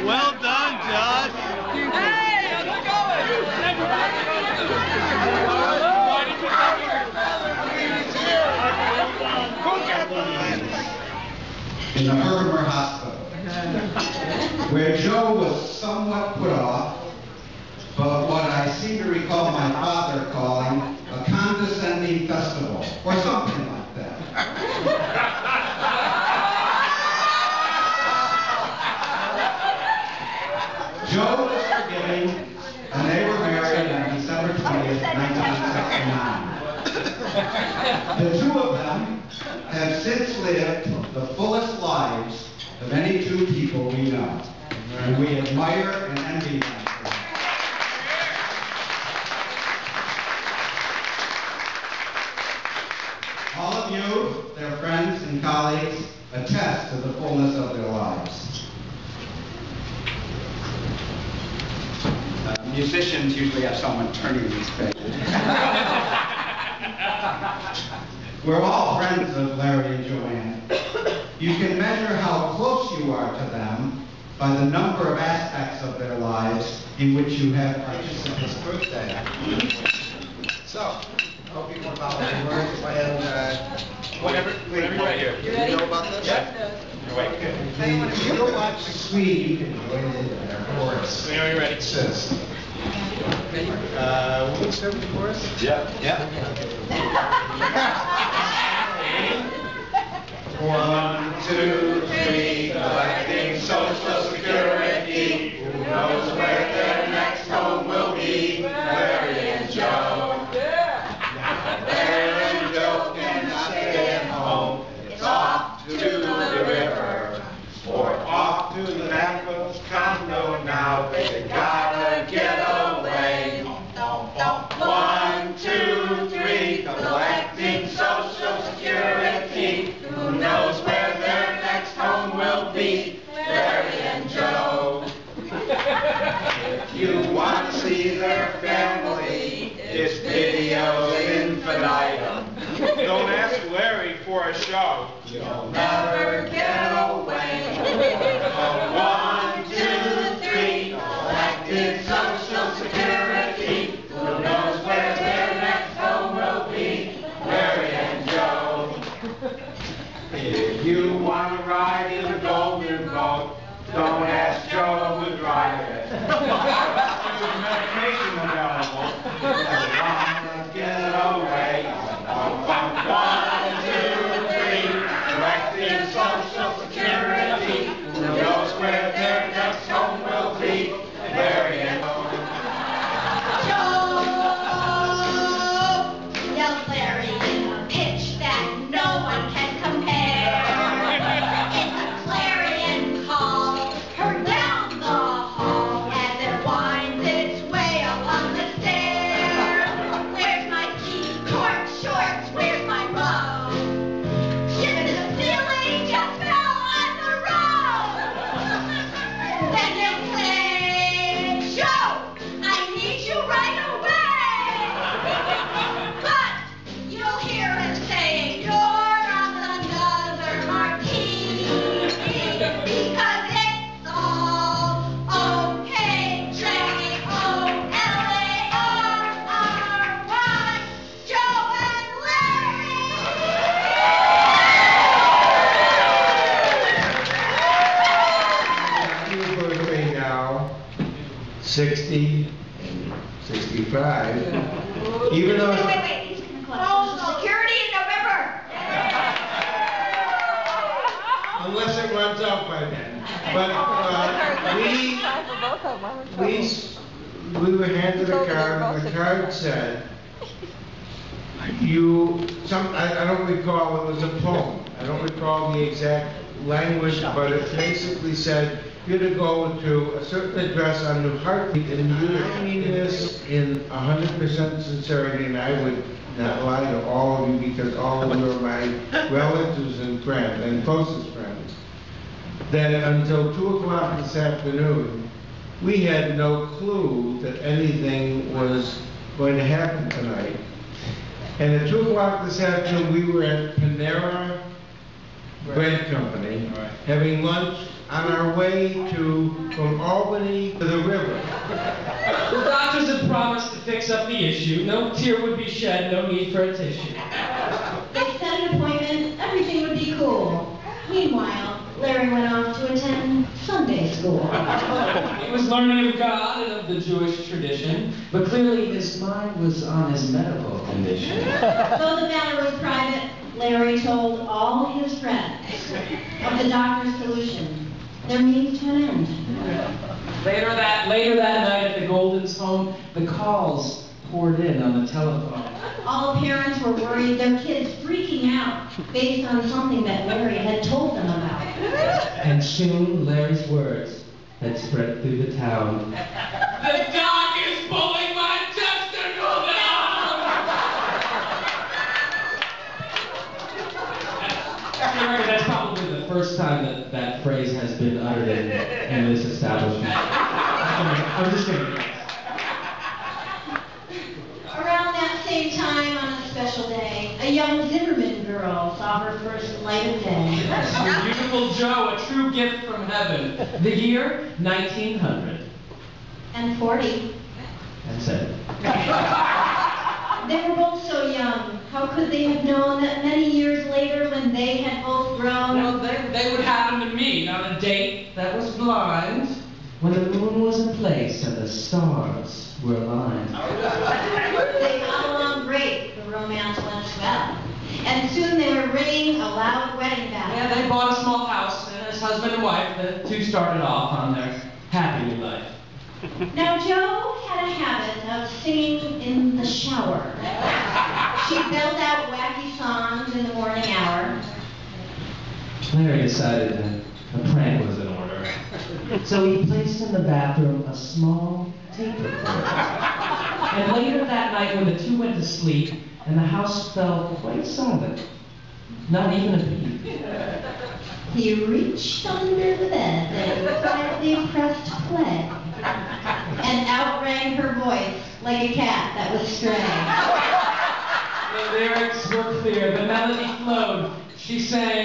Well done, Josh. Hey, how's it going? In the Herkimer Hospital, where Joe was somewhat put off, but what I seem to recall my father calling a condescending festival, or something like that. Joe was forgiving, and they were married on December 20th, 1969. The two of them have since lived the fullest lives of any two people we know, and we admire and envy them. All of you, their friends and colleagues, attest to the fullness of their lives. Musicians usually have someone turning these pages. We're all friends of Larry and Joanne. You can measure how close you are to them by the number of aspects of their lives in which you have participated. This birthday. So, hope you can follow the words and whatever you're right here. You ready? You know about this? Yep. You're right. Good. If you don't watch the screen, you can join in their chorus. We know you're ready. It says. Will you start with the chorus? Yeah. Yeah. 1, 2, 3, collecting Social Security. Who knows where their next home will be? Larry and Joe. Larry and Joe cannot stay at home. It's off to the river, or off to the Naples condo now. They gotta get away. 1, 2, 3, collecting Social Security. Who knows where their next home will be? Larry and Joe. If you want to see their family, it's video infinitum. Don't ask Larry for a show. You'll never get away. 1, 2, 3, collecting Social Security. Who knows where their next home will be? Larry and Joe. If you want to ride in a golden boat, don't ask Joe to drive it. There's medication available. You want to get away. 1, 2, 3, collecting Social Security. Who knows where their next home will be? Larry and Joe. Yelled Larry in a pitch that no one can compare. It's a clarion call, heard down the hall as it winds its way up on the stairs. 60 and 65, even though... Wait, he's going to collect Social Security in November. Unless it runs out by then. But we were handed a card, and the card said, I don't recall, it was a poem. I don't recall the exact language, but it basically said, you're to go to a certain address on New Hartford, and I mean this in 100% sincerity, and I would not lie to all of you because all of you are my relatives and friends, and closest friends, that until 2 o'clock this afternoon, we had no clue that anything was going to happen tonight. And at 2 o'clock this afternoon, we were at Panera Bread Company, having lunch on our way from Albany to the river. The doctors had promised to fix up the issue. No tear would be shed, no need for a tissue. They set an appointment, everything would be cool. Meanwhile, Larry went off to attend Sunday school. He was learning of God and of the Jewish tradition, but clearly his mind was on his medical condition. Though the matter was private, Larry told all his friends of the doctor's solution. Their means to an end. Later that night at the Goldens' home, the calls poured in on the telephone. All parents were worried, their kids freaking out based on something that Larry had told them about. And soon Larry's words had spread through the town. The doc is pulling my testicle down! That's probably the first time that phrase has been uttered in this establishment. I'm just kidding. Around that same time on a special day, a young Zimmerman girl saw her first light of day. Beautiful Joe, a true gift from heaven. The year 1900. And 40. That's it. They were both so young. How could they have known that many years later, when they had both grown? Well, they would happen to meet on a date that was blind, when the moon was in place and the stars were aligned. They got along great. The romance went swell. And soon they were ringing a loud wedding bell. Yeah, they bought a small house, and as husband and wife, the two started off on their happy new life. Now, Joe had a habit of singing in the shower. She belled out wacky songs in the morning hour. Larry decided that a prank was in order. So he placed in the bathroom a small tape recorder. And later that night, when the two went to sleep, and the house fell quite silent, not even a peep, He reached under the bed and quietly pressed play. And out rang her voice like a cat that was straying. The lyrics were clear, the melody flowed. She sang,